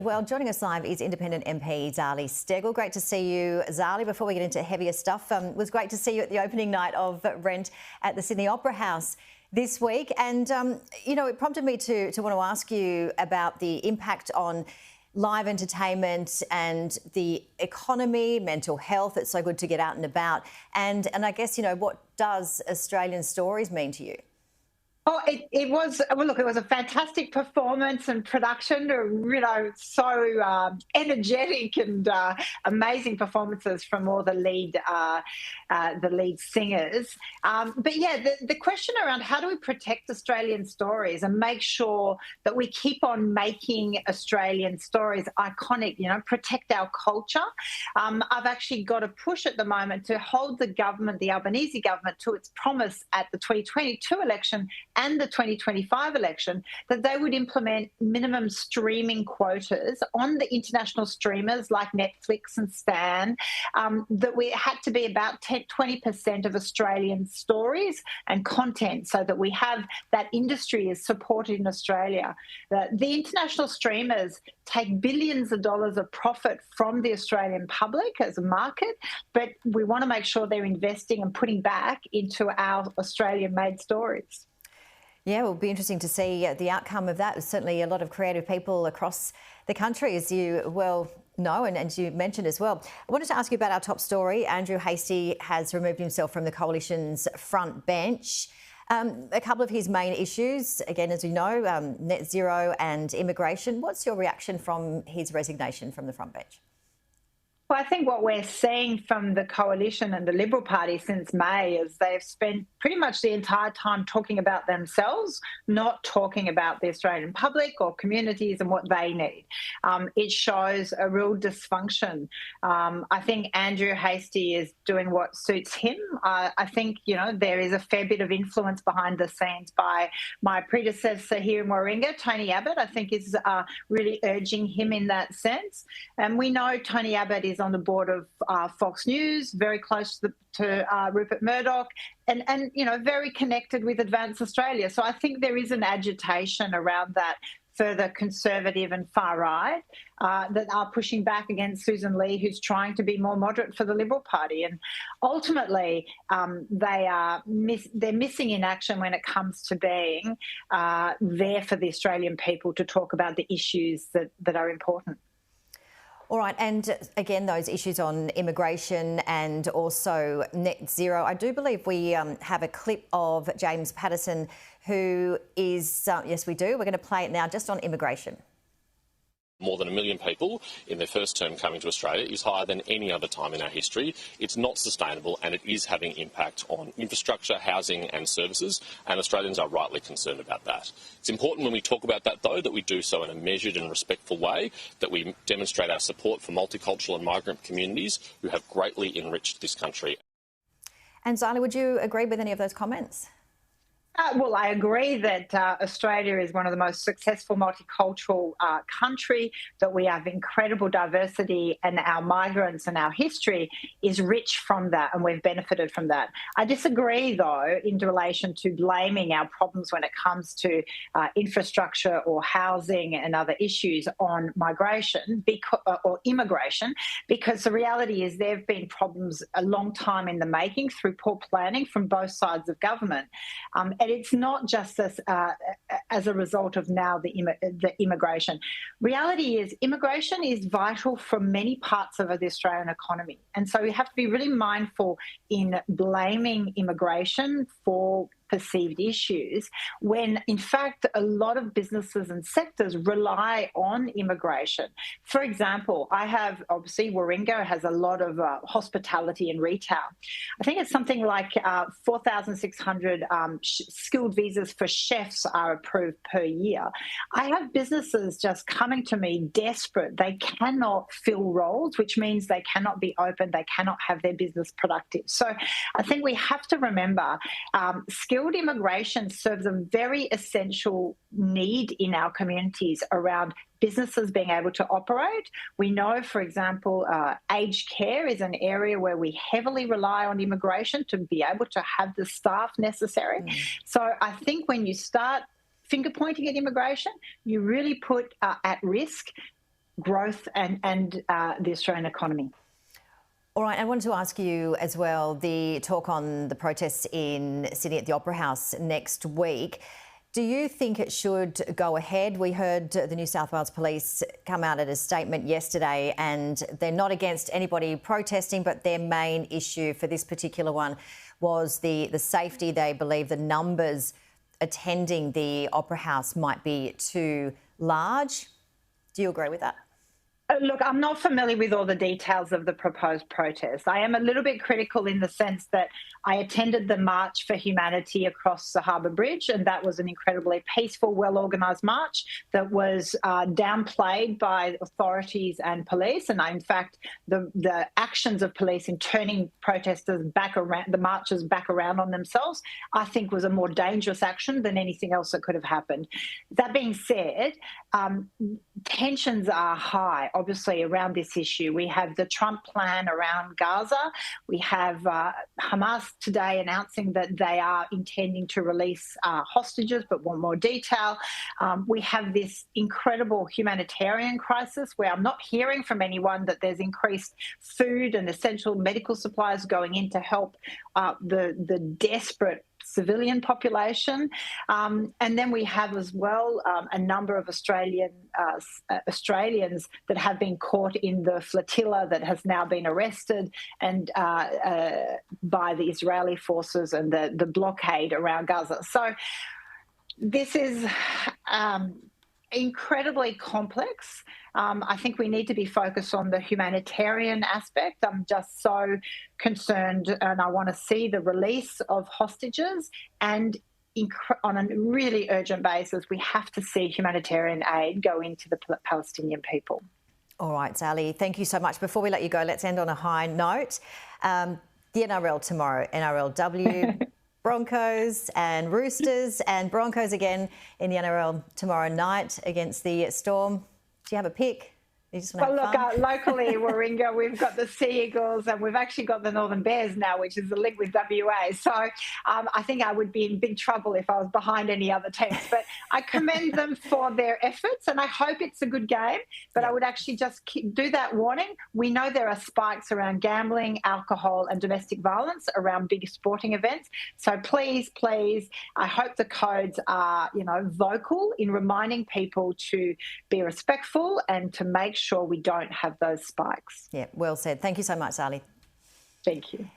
Well, joining us live is Independent MP Zali Steggall. Great to see you, Zali. Before we get into heavier stuff, it was great to see you at the opening night of Rent at the Sydney Opera House this week. And, it prompted me to want to ask you about the impact on live entertainment and the economy, mental health. It's so good to get out and about. And I guess, what does Australian Stories mean to you? Oh, it was a fantastic performance and production, so energetic and amazing performances from all the lead singers. But yeah, the question around how do we protect Australian stories and make sure that we keep on making Australian stories iconic, protect our culture. I've actually got a push at the moment to hold the Albanese government to its promise at the 2022 election and the 2025 election, that they would implement minimum streaming quotas on the international streamers like Netflix and Stan, that we had to be about 20% of Australian stories and content, so that we have that industry is supported in Australia. The international streamers take billions of dollars of profit from the Australian public as a market, but we want to make sure they're investing and putting back into our Australian-made stories. Yeah, well, it'll be interesting to see the outcome of that. There's certainly a lot of creative people across the country, as you well know, and as you mentioned as well. I wanted to ask you about our top story. Andrew Hastie has removed himself from the Coalition's front bench. A couple of his main issues, again, as we know, net zero and immigration. What's your reaction from his resignation from the front bench? Well, I think what we're seeing from the Coalition and the Liberal Party since May is they've spent pretty much the entire time talking about themselves, not talking about the Australian public or communities and what they need. It shows a real dysfunction. I think Andrew Hastie is doing what suits him. I think, there is a fair bit of influence behind the scenes by my predecessor here in Warringah, Tony Abbott. I think is really urging him in that sense. And we know Tony Abbott is on the board of Fox News, very close to Rupert Murdoch, and very connected with Advance Australia. So I think there is an agitation around that further conservative and far right that are pushing back against Susan Lee, who's trying to be more moderate for the Liberal Party. And ultimately, they're missing in action when it comes to being there for the Australian people to talk about the issues that are important. All right, and again, those issues on immigration and also net zero. I do believe we have a clip of James Patterson, who is, yes, we do. We're going to play it now just on immigration. More than 1 million people in their first term coming to Australia is higher than any other time in our history. It's not sustainable, and it is having impact on infrastructure, housing and services, and Australians are rightly concerned about that. It's important when we talk about that, though, that we do so in a measured and respectful way, that we demonstrate our support for multicultural and migrant communities who have greatly enriched this country. And Zali, would you agree with any of those comments? Well, I agree that Australia is one of the most successful multicultural country, that we have incredible diversity, and our migrants and our history is rich from that, and we've benefited from that. I disagree, though, in relation to blaming our problems when it comes to infrastructure or housing and other issues on migration or immigration, because the reality is there have been problems a long time in the making through poor planning from both sides of government. And it's not just as a result of now the immigration. Reality is immigration is vital for many parts of the Australian economy. And so we have to be really mindful in blaming immigration for perceived issues, when in fact a lot of businesses and sectors rely on immigration. For example, obviously Warringah has a lot of hospitality and retail. I think it's something like 4,600 skilled visas for chefs are approved per year. I have businesses just coming to me desperate. They cannot fill roles, which means they cannot be open, they cannot have their business productive. So I think we have to remember skilled immigration serves a very essential need in our communities around businesses being able to operate. We know, for example, aged care is an area where we heavily rely on immigration to be able to have the staff necessary. So I think when you start finger pointing at immigration, you really put at risk growth and the Australian economy. All right, I wanted to ask you as well, the talk on the protests in Sydney at the Opera House next week. Do you think it should go ahead? We heard the New South Wales Police come out at a statement yesterday, and they're not against anybody protesting, but their main issue for this particular one was the safety. They believe the numbers attending the Opera House might be too large. Do you agree with that? Look, I'm not familiar with all the details of the proposed protest. I am a little bit critical in the sense that I attended the March for Humanity across the Harbour Bridge, and that was an incredibly peaceful, well-organised march that was downplayed by authorities and police. And in fact, the actions of police in turning protesters back around, the marchers back around on themselves, I think was a more dangerous action than anything else that could have happened. That being said, tensions are high, obviously, around this issue. We have the Trump plan around Gaza. We have Hamas today announcing that they are intending to release hostages but want more detail. We have this incredible humanitarian crisis where I'm not hearing from anyone that there's increased food and essential medical supplies going in to help the desperate civilian population. And then we have as well a number of Australians that have been caught in the flotilla that has now been arrested and by the Israeli forces and the blockade around Gaza. So this is incredibly complex. I think we need to be focused on the humanitarian aspect. I'm just so concerned, and I want to see the release of hostages, and on a really urgent basis, we have to see humanitarian aid go into the Palestinian people. All right, Zali, thank you so much. Before we let you go, let's end on a high note. The NRL tomorrow, NRLW, Broncos and Roosters, and Broncos again in the NRL tomorrow night against the Storm. Do you have a pick? Well, look, locally in Warringah, we've got the Sea Eagles and we've actually got the Northern Bears now, which is a link with WA. So I think I would be in big trouble if I was behind any other teams. But I commend them for their efforts and I hope it's a good game. But I would actually just do that warning. We know there are spikes around gambling, alcohol and domestic violence around big sporting events. So please, please, I hope the codes are, vocal in reminding people to be respectful and to make sure we don't have those spikes. Yeah, well said. Thank you so much, Zali. Thank you.